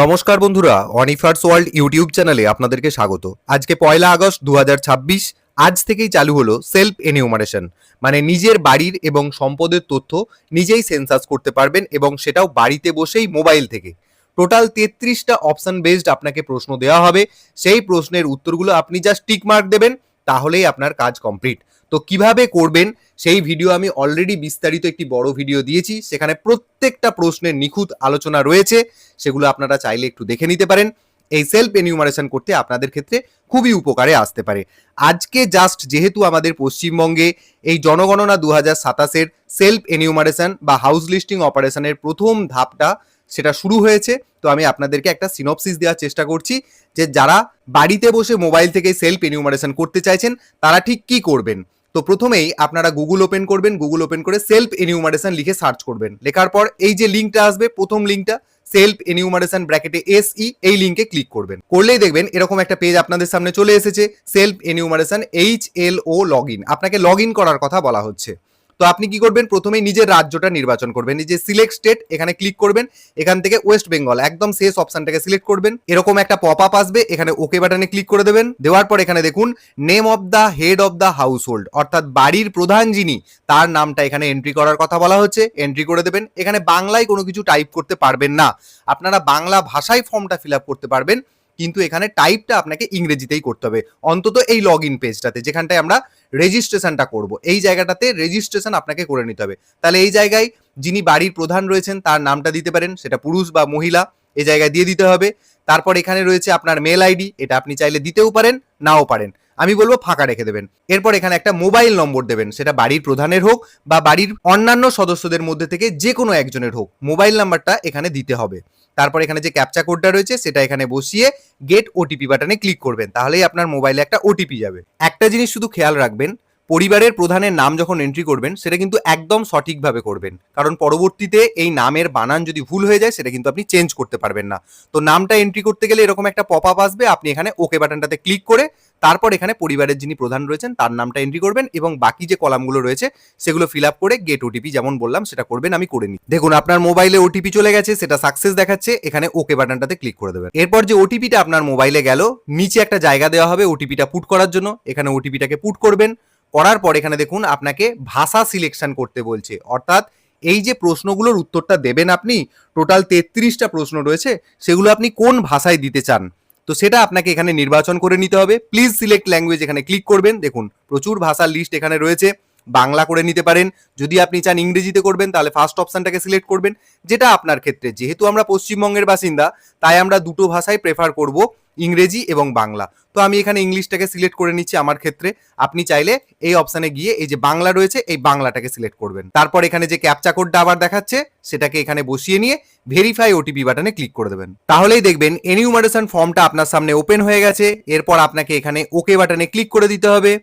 নমস্কার বন্ধুরা, অনিফার্স world YouTube চ্যানেলে আপনাদেরকে স্বাগত। আজকে ১ আগস্ট ২০২৬। আজ থেকেই চালু হলো সেলফ এনিউমারেশন, মানে নিজের বাড়ির এবং সম্পদের তথ্য নিজেই সেন্সাস করতে পারবেন এবং সেটাও বাড়িতে বসেই মোবাইল থেকে। টোটাল ৩৩টা অপশন বেসড আপনাকে প্রশ্ন দেওয়া হবে। সেই প্রশ্নের উত্তরগুলো আপনি জাস্ট টিক মার্ক দেবেন, তাহলেই আপনার কাজ কমপ্লিট। তো কিভাবে করবেন সেই ভিডিও আমি অলরেডি বিস্তারিত একটি বড় ভিডিও দিয়েছি, সেখানে প্রত্যেকটা প্রশ্নের নিখুঁত আলোচনা রয়েছে। সেগুলো আপনারা চাইলে একটু দেখে নিতে পারেন। এই সেলফ এনিউমারেশন করতে আপনাদের ক্ষেত্রে খুবই উপকারে আসতে পারে। আজকে জাস্ট যেহেতু আমাদের পশ্চিমবঙ্গে এই জনগণনা ২০২৭-এর সেলফ এনিউমারেশন বা হাউস লিস্টিং অপারেশনের প্রথম ধাপটা সেটা শুরু হয়েছে, তো আমি আপনাদেরকে একটা সিনপসিস দেওয়ার চেষ্টা করছি যে যারা বাড়িতে বসে মোবাইল থেকে সেলফ এনিউমারেশন করতে চাইছেন তারা ঠিক কি করবেন। তো প্রথমেই আপনারা গুগল ওপেন করবেন, গুগল ওপেন করে সেলফ এনিউমারেশন লিখে সার্চ করবেন। লেখার পর এই যে লিঙ্কটা আসবে, প্রথম লিঙ্কটা সেলফ এনিউমারেশন ব্র্যাকেটে SE, এই লিঙ্কে ক্লিক করবেন। করলেই দেখবেন এরকম একটা পেজ আপনাদের সামনে চলে এসেছে, সেলফ এনিউমারেশন HLO লগইন। আপনাকে লগ ইন করার কথা বলা হচ্ছে। তো আপনি কি করবেন, প্রথমেই নিজের রাজ্যটা নির্বাচন করবেন। এই যে সিলেক্ট স্টেট, এখানে ক্লিক করবেন। এখান থেকে ওয়েস্ট বেঙ্গল একদম শেষ অপশনটাকে সিলেক্ট করবেন। এরকম একটা পপ আপ আসবে, এখানে ওকে বাটনে ক্লিক করে দেবেন। দেওয়ার পর এখানে দেখুন name of the head of the house hold, অর্থাৎ বাড়ির প্রধান যিনি তার নামটা এখানে এন্ট্রি করার কথা বলা হচ্ছে, এন্ট্রি করে দেবেন। এখানে বাংলায় কোনো কিছু টাইপ করতে পারবেন না, আপনারা বাংলা ভাষায় ফর্মটা ফিল আপ করতে পারবেন, কিন্তু এখানে টাইপটা আপনাকে ইংরেজিতেই করতে হবে। অন্তত এই লগ ইন পেজটাতে যেখানটায় আমরা রেজিস্ট্রেশনটা করব, এই জায়গাটাতে রেজিস্ট্রেশন আপনাকে করে নিতে হবে। তাহলে এই জায়গায় যিনি বাড়ির প্রধান রয়েছেন তার নামটা দিতে পারেন, সেটা পুরুষ বা মহিলা এই জায়গায় দিয়ে দিতে হবে। তারপর এখানে রয়েছে আপনার মেল আইডি, এটা আপনি চাইলে দিতেও পারেন নাও পারেন, আমি বলবো ফাঁকা রেখে দেবেন। এরপর এখানে একটা মোবাইল নম্বর দেবেন, সেটা বাড়ির প্রধানের হোক বা বাড়ির অন্যান্য সদস্যদের মধ্যে থেকে যে কোনো একজনের হোক, মোবাইল নাম্বারটা এখানে দিতে হবে। তারপর এখানে যে ক্যাপচা কোডটা রয়েছে সেটা এখানে বসিয়ে গেট ওটিপি বাটনে ক্লিক করবেন, তাহলেই আপনার মোবাইলে একটা ওটিপি যাবে। একটা জিনিস শুধু খেয়াল রাখবেন, পরিবারের প্রধানের নাম যখন এন্ট্রি করবেন সেটা কিন্তু একদম সঠিকভাবে করবেন, কারণ পরবর্তীতে এই নামের বানান যদি ভুল হয়ে যায় সেটা কিন্তু আপনি চেঞ্জ করতে পারবেন না। তো নামটা এন্ট্রি করতে গেলে এরকম একটা পপ আপ আসবে, আপনি এখানে ওকে বাটনটাতে ক্লিক করে তারপর এখানে পরিবারের যিনি প্রধান রয়েছেন তার নামটা এন্ট্রি করবেন এবং বাকি যে কলামগুলো রয়েছে সেগুলো ফিল আপ করে গেট ওটিপি যেমন বললাম সেটা করবেন। আমি করে নিই, দেখুন আপনার মোবাইলে ওটিপি চলে গেছে, সেটা সাকসেস দেখাচ্ছে, এখানে ওকে বাটনটাতে ক্লিক করে দেবেন। এরপর যে ওটিপিটা আপনার মোবাইলে গেল, নিচে একটা জায়গা দেওয়া হবে ওটিপিটা পুট করার জন্য, এখানে ওটিপিটাকে পুট করবেন। করার পর এখানে দেখুন আপনাকে ভাষা সিলেকশন করতে বলছে, অর্থাৎ এই যে প্রশ্নগুলোর উত্তরটা দেবেন আপনি, টোটাল ৩৩টা প্রশ্ন রয়েছে, সেগুলো আপনি কোন ভাষায় দিতে চান, তো সেটা আপনাকে এখানে নির্বাচন করে নিতে হবে। প্লিজ সিলেক্ট ল্যাঙ্গুয়েজ, এখানে ক্লিক করবেন। দেখুন প্রচুর ভাষার লিস্ট এখানে রয়েছে, বাংলা করে নিতে পারেন। যদি আপনি চান ইংরেজিতে করবেন তাহলে ফার্স্ট অপশনটাকে সিলেক্ট করবেন, যেটা আপনার ক্ষেত্রে, যেহেতু আমরা পশ্চিমবঙ্গের বাসিন্দা তাই আমরা দুটো ভাষায় প্রেফার করব, ইংরেজি এবং বাংলা। তো আমি এখানে ইংলিশটাকে সিলেক্ট করে নিচ্ছি আমার ক্ষেত্রে। আপনি চাইলে এই অপশনে গিয়ে এই যে বাংলা রয়েছে এই বাংলাটাকে সিলেক্ট করবেন। তারপর এখানে যে ক্যাপচা কোডটা আবার দেখাচ্ছে সেটাকে এখানে বসিয়ে নিয়ে ভেরিফাই ওটিপি বাটনে ক্লিক করে দেবেন। তাহলেই দেখবেন এনিউমারেশন ফর্মটা আপনার সামনে ওপেন হয়ে গেছে। এরপর আপনাকে এখানে ওকে বাটনে ক্লিক করে দিতে হবে।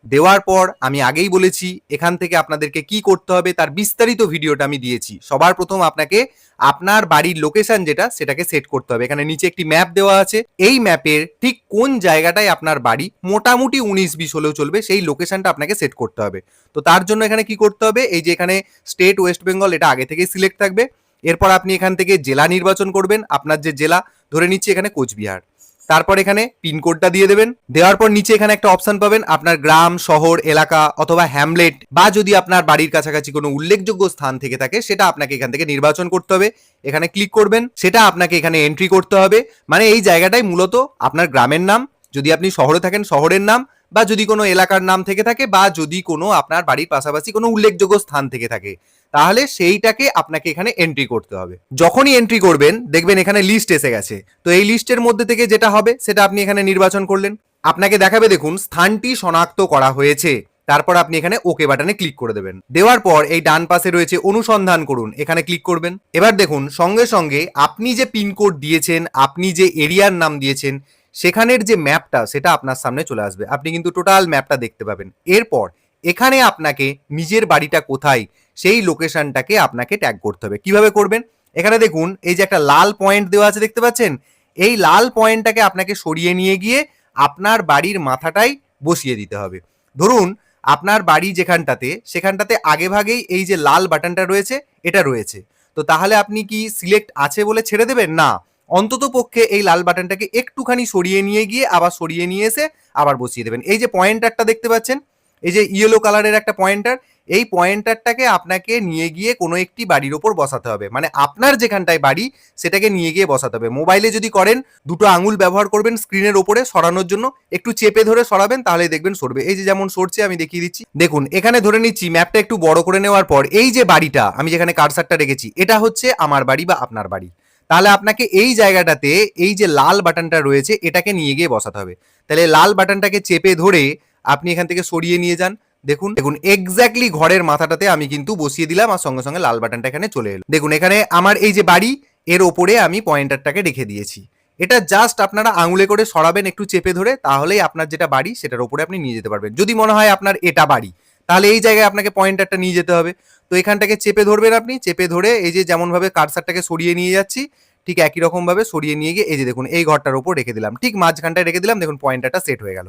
দেওয়ার পর আমি আগেই বলেছি এখান থেকে আপনাদেরকে কি করতে হবে তার বিস্তারিত ভিডিওটা আমি দিয়েছি। সবার প্রথম আপনাকে আপনার বাড়ির লোকেশন যেটা সেটাকে সেট করতে হবে। এখানে নিচে একটি ম্যাপ দেওয়া আছে, এই ম্যাপের ঠিক কোন জায়গাটায় আপনার বাড়ি, মোটামুটি 19-20 হলেও চলবে, সেই লোকেশনটা আপনাকে সেট করতে হবে। তো তার জন্য এখানে কি করতে হবে, এই যে এখানে স্টেট ওয়েস্ট বেঙ্গল এটা আগে থেকে সিলেক্ট থাকবে। এরপর আপনি এখান থেকে জেলা নির্বাচন করবেন, আপনার যে জেলা, ধরে নিচ্ছি এখানে কোচবিহার। তারপর এখানে পিনকোডটা দিয়ে দেবেন। দেওয়ার পর নিচে এখানে একটা অপশন পাবেন, আপনার গ্রাম, শহর, এলাকা অথবা হ্যামলেট বা যদি আপনার বাড়ির কাছাকাছি কোনো উল্লেখযোগ্য স্থান থেকে থাকে সেটা আপনাকে এখান থেকে নির্বাচন করতে হবে। এখানে ক্লিক করবেন, সেটা আপনাকে এখানে এন্ট্রি করতে হবে। মানে এই জায়গাটাই মূলত আপনার গ্রামের নাম, যদি আপনি শহরে থাকেন শহরের নাম, বা যদি কোনো এলাকার নাম থেকে থাকে, বা যদি কোনো আপনার বাড়ির পাশাপাশি কোনো উল্লেখযোগ্য স্থান থেকে থাকে, তাহলে সেইটাকে আপনাকে এখানে এন্ট্রি করতে হবে। যখনই এন্ট্রি করবেন দেখবেন এখানে লিস্ট এসে গেছে। তো এই লিস্টের মধ্যে থেকে যেটা হবে সেটা আপনি এখানে নির্বাচন করলেন। আপনাকে দেখাবে দেখুন স্থানটি শনাক্ত করা হয়েছে। তারপর আপনি এখানে ওকে বাটনে ক্লিক করে দেবেন। দেওয়ার পর এই ডান পাশে রয়েছে অনুসন্ধান করুন, এখানে ক্লিক করবেন। এবার দেখুন সঙ্গে সঙ্গে আপনি যে পিনকোড দিয়েছেন, আপনি যে এরিয়ার নাম দিয়েছেন, সেখানের যে ম্যাপটা সেটা আপনার সামনে চলে আসবে। আপনি কিন্তু টোটাল ম্যাপটা দেখতে পাবেন। এরপর এখানে আপনাকে নিজের বাড়িটা কোথায় সেই লোকেশনটাকে আপনাকে ট্যাগ করতে হবে। কিভাবে করবেন, এখানে দেখুন এই যে একটা লাল পয়েন্ট দেওয়া আছে দেখতে পাচ্ছেন, এই লাল পয়েন্টটাকে আপনাকে সরিয়ে নিয়ে গিয়ে আপনার বাড়ির মাথাটাই বসিয়ে দিতে হবে। ধরুন আপনার বাড়ি যেখানটাতে, সেখানটাতে আগে ভাগেই এই যে লাল বাটনটা রয়েছে এটা রয়েছে, তো তাহলে আপনি কি সিলেক্ট আছে বলে ছেড়ে দেবেন? না, অন্তত পক্ষে এই লাল বাটনটাকে একটুখানি সরিয়ে নিয়ে গিয়ে আবার সরিয়ে নিয়ে এসে আবার বসিয়ে দেবেন। এই যে পয়েন্টারটা দেখতে পাচ্ছেন, এই যে ইয়েলো কালারের একটা পয়েন্টার, এই পয়েন্টারটাকে আপনাকে নিয়ে গিয়ে কোনো একটি বাড়ির ওপর বসাতে হবে, মানে আপনার যেখানটায় বাড়ি সেটাকে নিয়ে গিয়ে বসাতে হবে। মোবাইলে যদি করেন দুটো আঙুল ব্যবহার করবেন স্ক্রিনের ওপরে সরানোর জন্য, একটু চেপে ধরে সরাবেন তাহলে দেখবেন সরবে। এই যে যেমন সরছে আমি দেখিয়ে দিচ্ছি, দেখুন এখানে ধরে নিচ্ছি ম্যাপটা একটু বড় করে নেওয়ার পর এই যে বাড়িটা আমি যেখানে কারসারটা রেখেছি এটা হচ্ছে আমার বাড়ি বা আপনার বাড়ি। তাহলে আপনাকে এই জায়গাটাতে এই যে লাল বাটনটা রয়েছে এটাকে নিয়ে গিয়ে বসাতে হবে। তাহলে লাল বাটনটাকে চেপে ধরে আপনি এখান থেকে সরিয়ে নিয়ে যান। দেখুন দেখুন এক্স্যাক্টলি ঘরের মাথাটাতে আমি কিন্তু বসিয়ে দিলাম আর সঙ্গে সঙ্গে লাল বাটনটা এখানে চলে এলো। দেখুন এখানে আমার এই যে বাড়ি এর ওপরে আমি পয়েন্টারটাকে রেখে দিয়েছি। এটা জাস্ট আপনারা আঙুলে করে সরাবেন একটু চেপে ধরে, তাহলেই আপনার যেটা বাড়ি সেটার ওপরে আপনি নিয়ে যেতে পারবেন। যদি মনে হয় আপনার এটা বাড়ি তাহলে এই জায়গায় আপনাকে পয়েন্টারটা নিয়ে যেতে হবে। তো এখানটাকে চেপে ধরবেন, আপনি চেপে ধরে এই যে যেমনভাবে কার্সারটাকে সরিয়ে নিয়ে যাচ্ছি ঠিক একই রকম ভাবে সরিয়ে নিয়ে গিয়ে এই যে দেখুন এই ঘরটার উপর রেখে দিলাম, ঠিক মাঝখানটায় রেখে দিলাম। দেখুন পয়েন্টারটা সেট হয়ে গেল।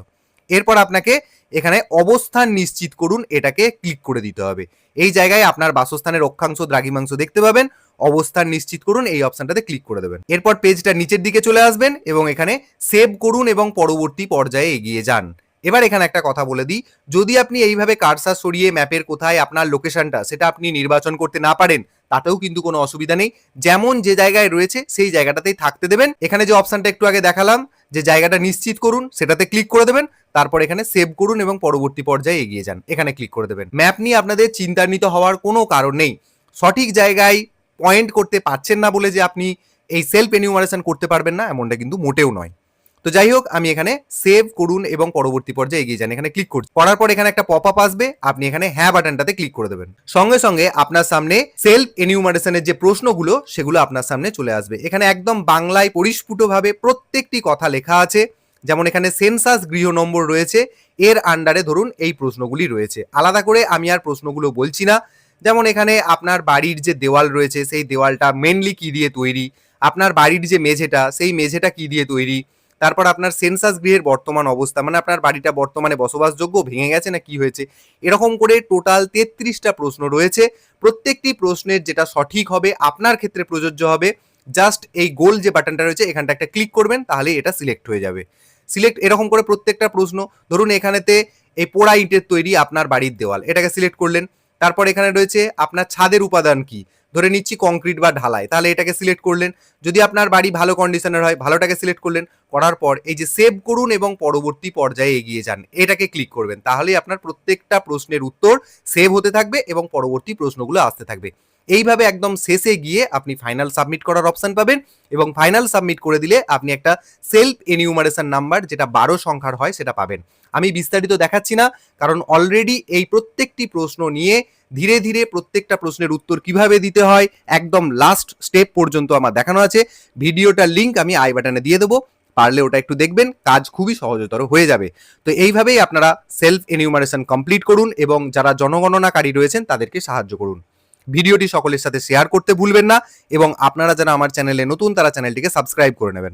এরপর আপনাকে এখানে অবস্থান নিশ্চিত করুন এটাকে ক্লিক করে দিতে হবে। এই জায়গায় আপনার বাসস্থানের অক্ষাংশ দ্রাঘিমাংশ দেখতে পাবেন, অবস্থান নিশ্চিত করুন এই অপশনটাতে ক্লিক করে দেবেন। এরপর পেজটা নিচের দিকে চলে আসবেন এবং এখানে সেভ করুন এবং পরবর্তী পর্যায়ে এগিয়ে যান। এবার এখানে একটা কথা বলে দিই, যদি আপনি এইভাবে কার্সার সরিয়ে ম্যাপের কোথায় আপনার লোকেশনটা সেটা আপনি নির্বাচন করতে না পারেন তাতেও কিন্তু কোনো অসুবিধা নেই, যেমন যে জায়গায় রয়েছে সেই জায়গাটাতেই থাকতে দেবেন। এখানে যে অপশনটা একটু আগে দেখালাম যে জায়গাটা নিশ্চিত করুন সেটাতে ক্লিক করে দেবেন, তারপর এখানে সেভ করুন এবং পরবর্তী পর্যায়ে এগিয়ে যান এখানে ক্লিক করে দেবেন। ম্যাপ নিয়ে আপনাদের চিন্তান্বিত হওয়ার কোনো কারণ নেই। সঠিক জায়গায় পয়েন্ট করতে পারছেন না বলে যে আপনি এই সেলফ এনিউমারেশন করতে পারবেন না এমনটা কিন্তু মোটেও নয়। তো যাই হোক আমি এখানে সেভ করুন এবং পরবর্তী পর্যায়ে এগিয়ে যান এখানে ক্লিক করছি। করার পর এখানে একটা পপ আপ আসবে, আপনি এখানে হ্যাঁ বাটনটাতে ক্লিক করে দেবেন। সঙ্গে সঙ্গে আপনার সামনে সেলফ এনিউমারেশনের যে প্রশ্নগুলো সেগুলো আপনার সামনে চলে আসবে। এখানে একদম বাংলায় পরিস্ফুটভাবে প্রত্যেকটি কথা লেখা আছে। যেমন এখানে সেন্সাস গৃহ নম্বর রয়েছে, এর আন্ডারে ধরুন এই প্রশ্নগুলি রয়েছে। আলাদা করে আমি আর প্রশ্নগুলো বলছি না। যেমন এখানে আপনার বাড়ির যে দেওয়াল রয়েছে সেই দেওয়ালটা মেনলি কি দিয়ে তৈরি, আপনার বাড়ির যে মেঝেটা সেই মেঝেটা কি দিয়ে তৈরি, তারপর আপনার সেন্সাস গৃহের বর্তমান অবস্থা, মানে আপনার বাড়িটা বর্তমানে বসবাসযোগ্য, ভেঙে গেছে না কি হয়েছে, এরকম করে টোটাল 33টা প্রশ্ন রয়েছে। প্রত্যেকটি প্রশ্নের যেটা সঠিক হবে আপনার ক্ষেত্রে প্রযোজ্য হবে। জাস্ট এই গোল যে বাটনটা রয়েছে এখানটা একটা ক্লিক করবেন তাহলে এটা সিলেক্ট হয়ে যাবে। সিলেক্ট এরকম করে প্রত্যেকটা প্রশ্ন, ধরুন এখানেতে এই পোড়া ইটের তৈরি আপনার বাড়ির দেওয়াল, এটাকে সিলেক্ট করলেন। তারপর এখানে রয়েছে আপনার ছাদের উপাদান কি, ধরে নিচ্ছি কংক্রিট বা ঢালাই, তাহলে এটাকে সিলেক্ট করলেন। যদি আপনার বাড়ি ভালো কন্ডিশনের হয় ভালোটাকে সিলেক্ট করলেন। করার পর এই যে সেভ করুন এবং পরবর্তী পর্যায়ে এগিয়ে যান এটাকে ক্লিক করবেন, তাহলেই আপনার প্রত্যেকটা প্রশ্নের উত্তর সেভ হতে থাকবে এবং পরবর্তী প্রশ্নগুলো আসতে থাকবে। এইভাবে একদম শেষে গিয়ে আপনি ফাইনাল সাবমিট করার অপশন পাবেন এবং ফাইনাল সাবমিট করে দিলে আপনি একটা সেলফ এনিউমারেশন নাম্বার যেটা 12 সংখ্যার হয় সেটা পাবেন। আমি বিস্তারিত দেখাচ্ছি না, কারণ অলরেডি এই প্রত্যেকটি প্রশ্ন নিয়ে ধীরে ধীরে প্রত্যেকটা প্রশ্নের উত্তর কিভাবে দিতে হয় একদম লাস্ট স্টেপ পর্যন্ত আমার দেখানো আছে। ভিডিওটার লিঙ্ক আমি আই বাটনে দিয়ে দেবো, পারলে ওটা একটু দেখবেন, কাজ খুবই সহজতর হয়ে যাবে। তো এইভাবেই আপনারা সেলফ এনিউমারেশন কমপ্লিট করুন এবং যারা জনগণনাকারী রয়েছেন তাদেরকে সাহায্য করুন। ভিডিওটি সকলের সাথে শেয়ার করতে ভুলবেন না এবং আপনারা যারা আমার চ্যানেলে নতুন তারা চ্যানেলটিকে সাবস্ক্রাইব করে নেবেন।